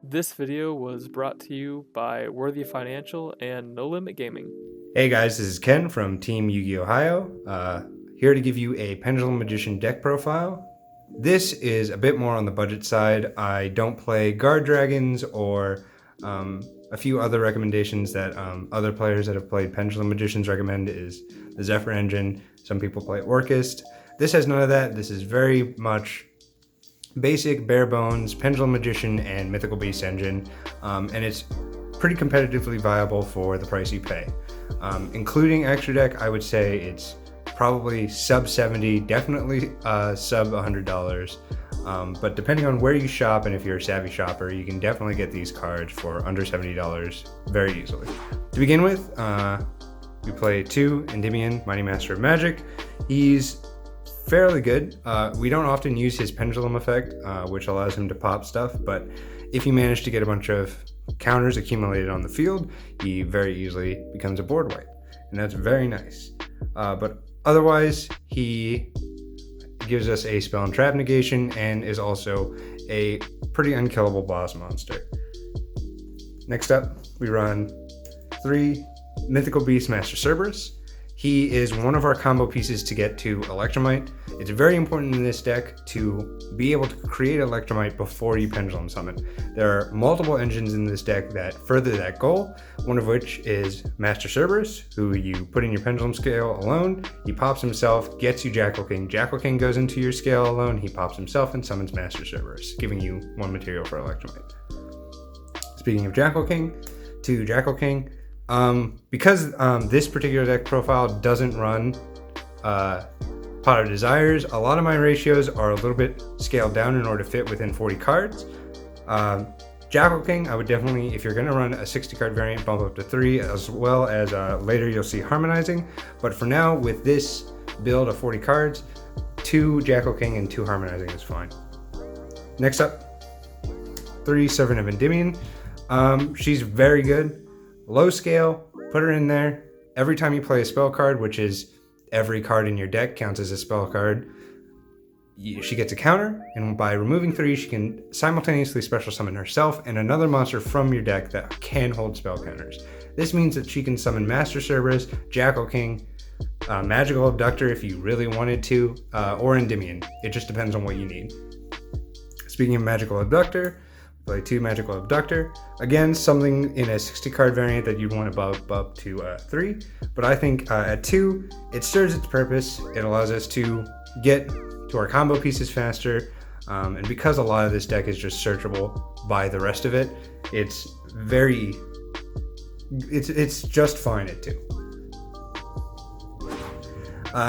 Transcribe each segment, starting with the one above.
This video was brought to you by Worthy Financial and No Limit Gaming. Hey guys, this is Ken from Team Yu-Gi Ohio, here to give you a Pendulum Magician deck profile. This is a bit more on the budget side. I don't play guard dragons or a few other recommendations that other players that have played Pendulum Magicians recommend is the Zephyr engine. Some people play Orchest. This has none of that. This is very much basic, bare bones, Pendulum Magician and Mythical Beast engine, and it's pretty competitively viable for the price you pay. Including extra deck, I would say it's probably sub 70, definitely sub $100. But depending on where you shop and if you're a savvy shopper, you can definitely get these cards for under $70 very easily. To begin with, we play 2 Endymion, Mighty Master of Magic. He's fairly good. We don't often use his pendulum effect, which allows him to pop stuff, but if you manage to get a bunch of counters accumulated on the field, he very easily becomes a board wipe, and that's very nice. But otherwise, he gives us a spell and trap negation and is also a pretty unkillable boss monster. Next up, we run 3 Mythical Beast Master Cerberus. He is one of our combo pieces to get to Electromite. It's very important in this deck to be able to create Electromite before you Pendulum Summon. There are multiple engines in this deck that further that goal, one of which is Master Cerberus, who you put in your Pendulum scale alone, he pops himself, gets you Jackal King. Jackal King goes into your scale alone, he pops himself and summons Master Cerberus, giving you 1 material for Electromite. Speaking of Jackal King, to Jackal King, because this particular deck profile doesn't run Pot of Desires, a lot of my ratios are a little bit scaled down in order to fit within 40 cards. Jackal King, I would definitely, if you're going to run a 60 card variant, bump up to 3, as well as later you'll see Harmonizing. But for now, with this build of 40 cards, 2 Jackal King and 2 Harmonizing is fine. Next up, 3 Servant of Endymion. She's very good. Low scale, put her in there. Every time you play a spell card, which is every card in your deck counts as a spell card, she gets a counter, and by removing 3, she can simultaneously special summon herself and another monster from your deck that can hold spell counters. This means that she can summon Master Cerberus, Jackal King, Magical Abductor if you really wanted to, or Endymion. It just depends on what you need. Speaking of Magical Abductor, play 2 Magical Abductor. Again, something in a 60 card variant that you'd want to bump up to 3, but I think at 2, it serves its purpose. It allows us to get to our combo pieces faster, and because a lot of this deck is just searchable by the rest of it, it's just fine at 2.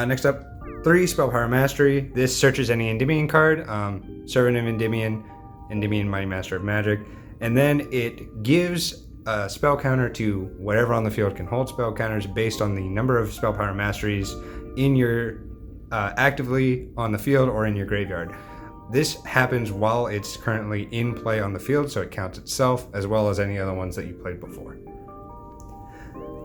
Next up, 3 Spell Power Mastery. This searches any Endymion card, Servant of Endymion, Endymion, Mighty Master of Magic, and then it gives a spell counter to whatever on the field can hold spell counters based on the number of spell power masteries in your actively on the field or in your graveyard. This happens while it's currently in play on the field, so it counts itself as well as any other ones that you played before.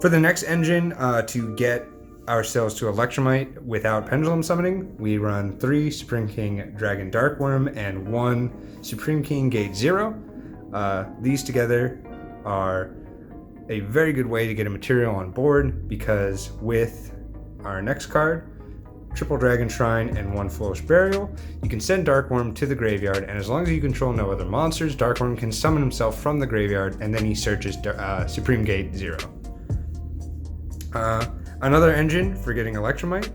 For the next engine, to get ourselves to Electromite without Pendulum Summoning, we run 3 Supreme King Dragon Darkworm and 1 Supreme King Gate 0. These together are a very good way to get a material on board, because with our next card, Triple Dragon Shrine and 1 Foolish Burial, you can send Darkworm to the graveyard, and as long as you control no other monsters, Darkworm can summon himself from the graveyard, and then he searches Supreme Gate 0. Another engine for getting Electromite,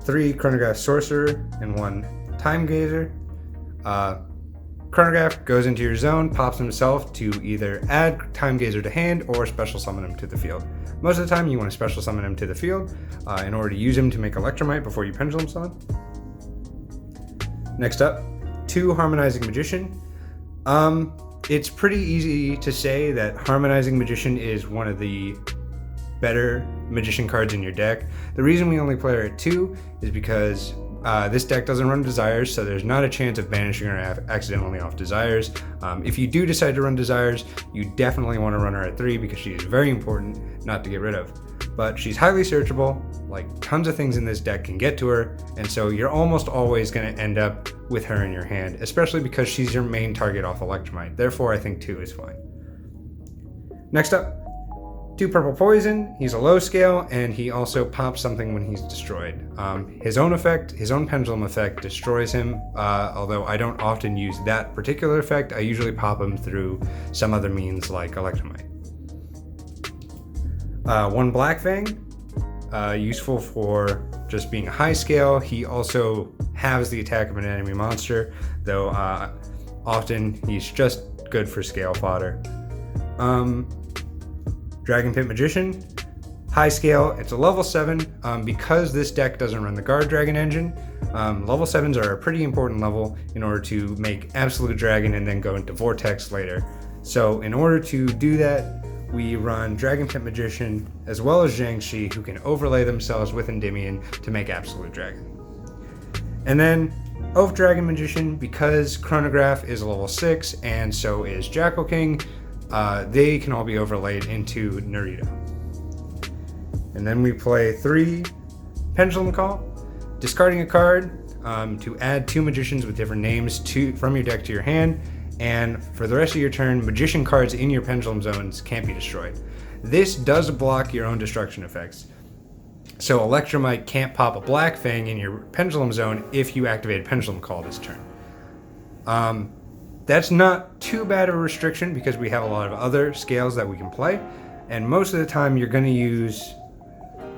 3 Chronograph Sorcerer and 1 Time Gazer. Chronograph goes into your zone, pops himself to either add Time Gazer to hand or special summon him to the field. Most of the time you want to special summon him to the field in order to use him to make Electromite before you Pendulum Summon. Next up, 2 Harmonizing Magician. It's pretty easy to say that Harmonizing Magician is one of the better magician cards in your deck. The reason we only play her at 2 is because this deck doesn't run Desires, so there's not a chance of banishing her accidentally off Desires. If you do decide to run Desires, you definitely want to run her at 3 because she is very important not to get rid of. But she's highly searchable, like tons of things in this deck can get to her, and so you're almost always going to end up with her in your hand, especially because she's your main target off Electromite. Therefore, I think 2 is fine. Next up, 2 purple poison. He's a low scale, and he also pops something when he's destroyed. His own effect, his own pendulum effect, destroys him, although I don't often use that particular effect. I usually pop him through some other means like Electromite. 1 Black Fang, useful for just being a high scale. He also halves the attack of an enemy monster, though often he's just good for scale fodder. Dragon Pit Magician, high scale. It's a level 7. Because this deck doesn't run the Guard Dragon engine, level 7s are a pretty important level in order to make Absolute Dragon and then go into Vortex later. So in order to do that, we run Dragon Pit Magician as well as Jiangshi, who can overlay themselves with Endymion to make Absolute Dragon. And then Oath Dragon Magician, because Chronograph is a level 6 and so is Jackal King, they can all be overlaid into Naruto. And then we play 3 Pendulum Call, discarding a card to add 2 magicians with different names from your deck to your hand, and for the rest of your turn, magician cards in your pendulum zones can't be destroyed. This does block your own destruction effects. So Electromite can't pop a Black Fang in your pendulum zone if you activate Pendulum Call this turn. That's not too bad of a restriction because we have a lot of other scales that we can play, and most of the time you're going to use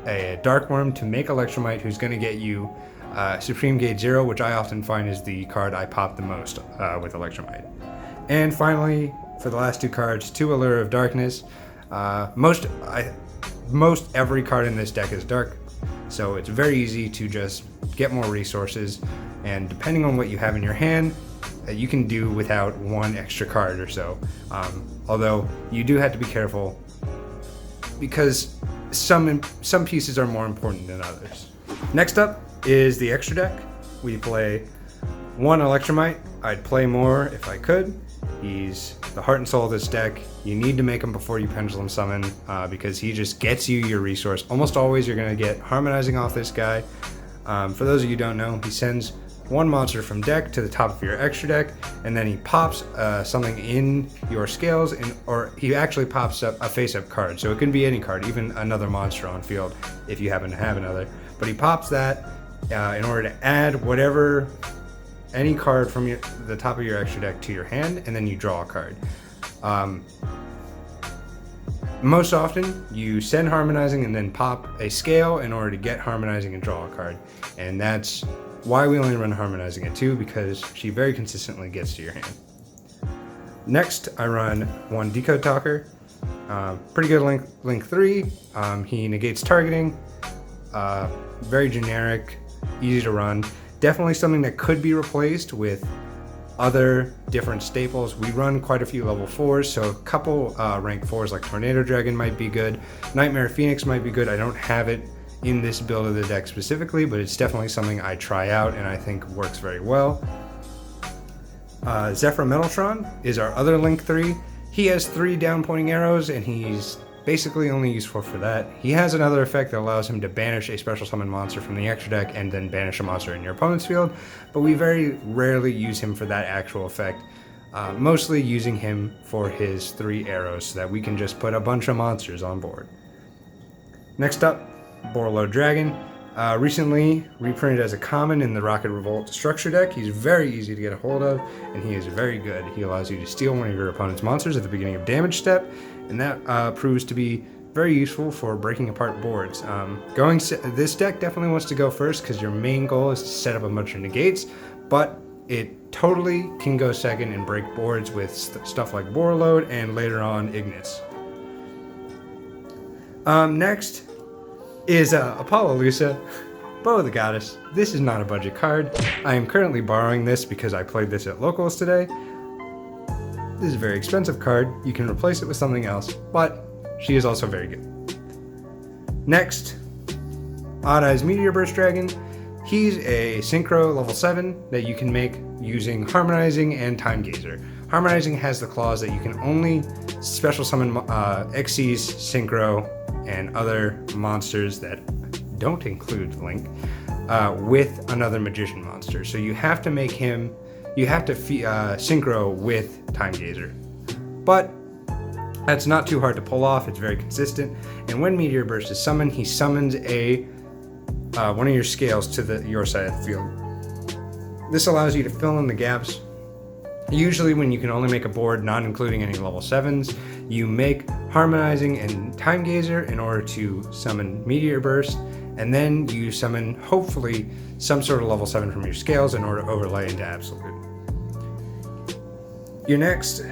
a Dark Worm to make Electromite, who's going to get you Supreme Gate 0, which I often find is the card I pop the most with Electromite. And finally, for the last 2 cards, 2 Allure of Darkness. Most every card in this deck is dark, so it's very easy to just get more resources, and depending on what you have in your hand, you can do without 1 extra card or so. Although you do have to be careful because some pieces are more important than others. Next up is the extra deck. We play 1 Electromite. I'd play more if I could. He's the heart and soul of this deck. You need to make him before you Pendulum Summon because he just gets you your resource. Almost always you're going to get Harmonizing off this guy. For those of you who don't know, he sends 1 monster from deck to the top of your extra deck, and then he pops something in your scales, or he actually pops up a face-up card. So it can be any card, even another monster on field if you happen to have another. But he pops that in order to add any card from the top of your extra deck to your hand, and then you draw a card. Most often, you send Harmonizing and then pop a scale in order to get Harmonizing and draw a card. And that's why we only run Harmonizing at 2, because she very consistently gets to your hand. Next, I run 1 Decode Talker. Pretty good link 3. He negates targeting. Very generic, easy to run. Definitely something that could be replaced with other different staples. We run quite a few level 4s, so a couple rank 4s like Tornado Dragon might be good. Nightmare Phoenix might be good. I don't have it in this build of the deck specifically, but it's definitely something I try out and I think works very well. Zephyr Metaltron is our other link 3. He has 3 down pointing arrows and he's basically only useful for that. He has another effect that allows him to banish a special summon monster from the extra deck and then banish a monster in your opponent's field, but we very rarely use him for that actual effect, mostly using him for his 3 arrows so that we can just put a bunch of monsters on board. Next up, Borreload Dragon. Recently reprinted as a common in the Rocket Revolt structure deck. He's very easy to get a hold of, and he is very good. He allows you to steal one of your opponent's monsters at the beginning of damage step, and that proves to be very useful for breaking apart boards. This deck definitely wants to go first because your main goal is to set up a bunch of negates, but it totally can go second and break boards with stuff like Borreload and later on Ignis. Next is Apollousa, Bow of the Goddess. This is not a budget card. I am currently borrowing this because I played this at locals today. This is a very expensive card. You can replace it with something else, but she is also very good. Next, Odd Eyes Meteor Burst Dragon. He's a Synchro level 7 that you can make using Harmonizing and Time Gazer. Harmonizing has the clause that you can only special summon Xyz, Synchro, and other monsters that don't include Link, with another magician monster. So you have to make him, you have to synchro with Time Gazer. But that's not too hard to pull off, it's very consistent. And when Meteor Burst is summoned, he summons one of your scales to your side of the field. This allows you to fill in the gaps. Usually when you can only make a board not including any level 7s, you make Harmonizing and Time Gazer in order to summon Meteor Burst, and then you summon, hopefully, some sort of level 7 from your scales in order to overlay into Absolute. Your next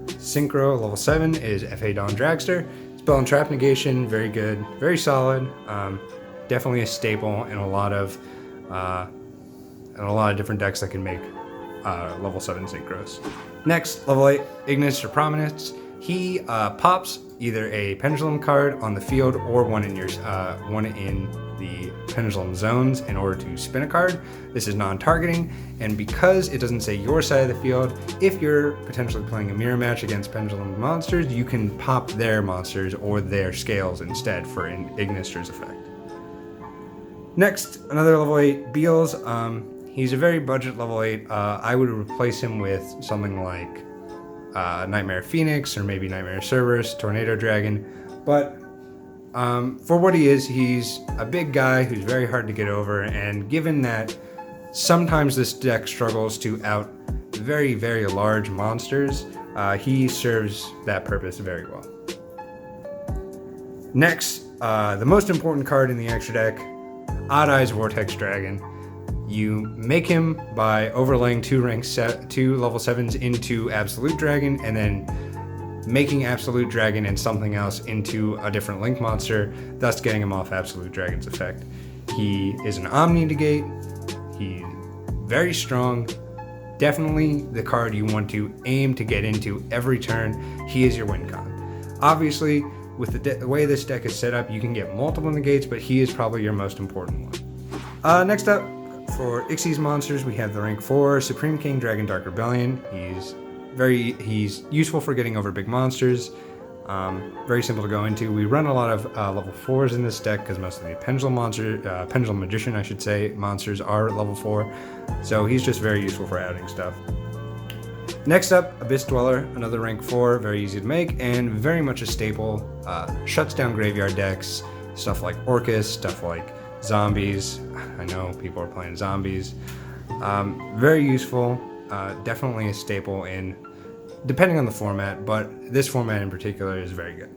Synchro level 7 is F.A. Dawn Dragster. Spell and Trap Negation, very good, very solid. Definitely a staple in a lot of different decks that can make level 7 synchros. Next, level 8, Ignis or Prominence. He pops either a Pendulum card on the field or one in the Pendulum zones in order to spin a card. This is non-targeting, and because it doesn't say your side of the field, if you're potentially playing a mirror match against Pendulum monsters, you can pop their monsters or their scales instead for an Ignister's effect. Next, another level 8, Beals. He's a very budget level 8. I would replace him with something like Nightmare Phoenix or maybe Nightmare Cerberus, Tornado Dragon. But for what he is, he's a big guy who's very hard to get over, and given that sometimes this deck struggles to out very, very large monsters, he serves that purpose very well. Next, the most important card in the extra deck, Odd Eyes Vortex Dragon. You make him by overlaying two level 7s into Absolute Dragon, and then making Absolute Dragon and something else into a different Link monster, thus getting him off Absolute Dragon's effect. He is an Omni negate. He's very strong. Definitely the card you want to aim to get into every turn. He is your win con. Obviously, with the way this deck is set up, you can get multiple negates, but he is probably your most important one. Next up, for Ixie's monsters, we have the rank 4 Supreme King Dragon Dark Rebellion. He's useful for getting over big monsters. Very simple to go into. We run a lot of level 4s in this deck because most of the Pendulum Magician, I should say, monsters are level 4. So he's just very useful for outing stuff. Next up, Abyss Dweller, another rank 4, very easy to make and very much a staple. Shuts down graveyard decks, stuff like Orcus, stuff like Zombies. I know people are playing Zombies. Very useful, definitely a staple in, depending on the format, but this format in particular is very good.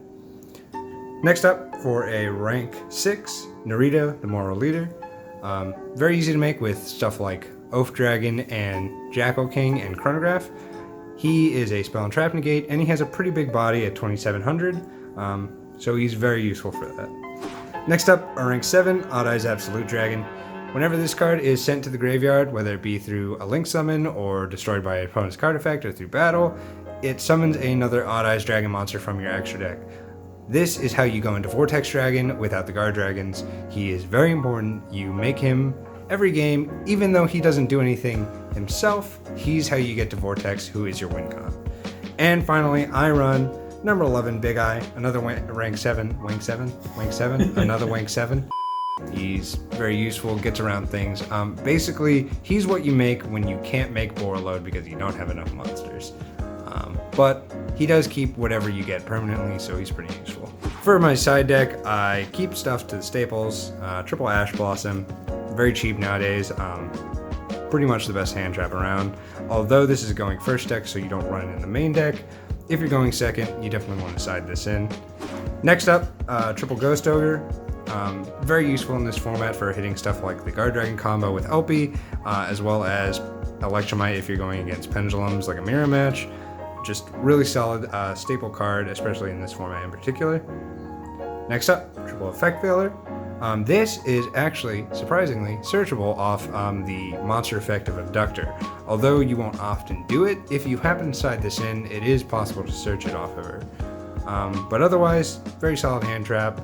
Next up, for a rank 6, Narita, the Moral Leader. Very easy to make with stuff like Oath Dragon and Jackal King and Chronograph. He is a Spell and Trap Negate, and he has a pretty big body at 2700, so he's very useful for that. Next up, our rank 7, Odd Eyes Absolute Dragon. Whenever this card is sent to the graveyard, whether it be through a Link summon or destroyed by an opponent's card effect or through battle, it summons another Odd Eyes Dragon monster from your extra deck. This is how you go into Vortex Dragon without the Guard Dragons. He is very important. You make him every game, even though he doesn't do anything himself, he's how you get to Vortex, who is your win con. And finally, I run number 11, Big Eye, another rank 7, another rank 7. He's very useful, gets around things. Basically, he's what you make when you can't make Borreload because you don't have enough monsters. But he does keep whatever you get permanently, so he's pretty useful. For my side deck, I keep stuff to the staples. Triple Ash Blossom, very cheap nowadays. Pretty much the best hand trap around. Although this is a going first deck, so you don't run it in the main deck. If you're going second, you definitely want to side this in. Next up, Triple Ghost Ogre. Very useful in this format for hitting stuff like the Guard Dragon combo with Elpie, as well as Electromite if you're going against Pendulums like a mirror match. Just really solid staple card, especially in this format in particular. Next up, Triple Effect Failure. This is actually, surprisingly, searchable off the monster effect of Abductor. Although you won't often do it, if you happen to side this in, it is possible to search it off of her. But otherwise, very solid hand trap,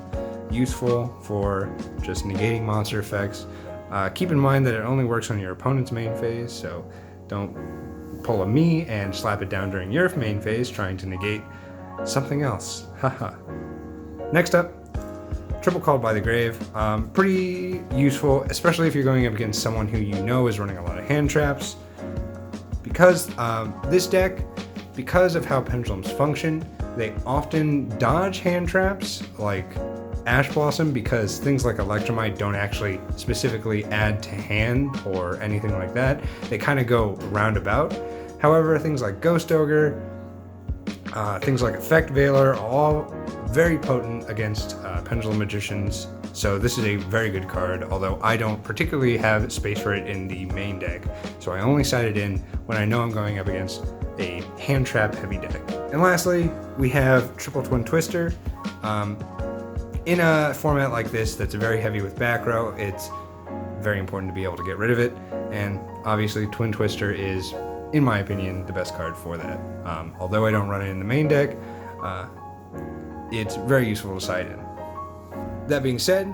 useful for just negating monster effects. Keep in mind that it only works on your opponent's main phase, so don't pull a me and slap it down during your main phase trying to negate something else. Haha. Next up, Triple Called by the Grave. Pretty useful, especially if you're going up against someone who you know is running a lot of hand traps. Because this deck, because of how pendulums function, they often dodge hand traps like Ash Blossom, because things like Electromite don't actually specifically add to hand or anything like that. They kind of go roundabout. However, things like Ghost Ogre, things like Effect Veiler are all very potent against Pendulum Magicians, so this is a very good card, although I don't particularly have space for it in the main deck, so I only side it in when I know I'm going up against a hand trap heavy deck. And lastly, we have Triple Twin Twister. In a format like this that's very heavy with back row, it's very important to be able to get rid of it, and obviously Twin Twister is, in my opinion, the best card for that. Although I don't run it in the main deck, it's very useful to side in. That being said,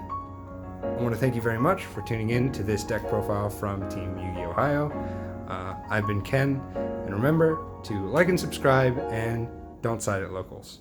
I want to thank you very much for tuning in to this deck profile from Team Yu-Gi-Oh! Ohio. I've been Ken, and remember to like and subscribe, and don't side at locals.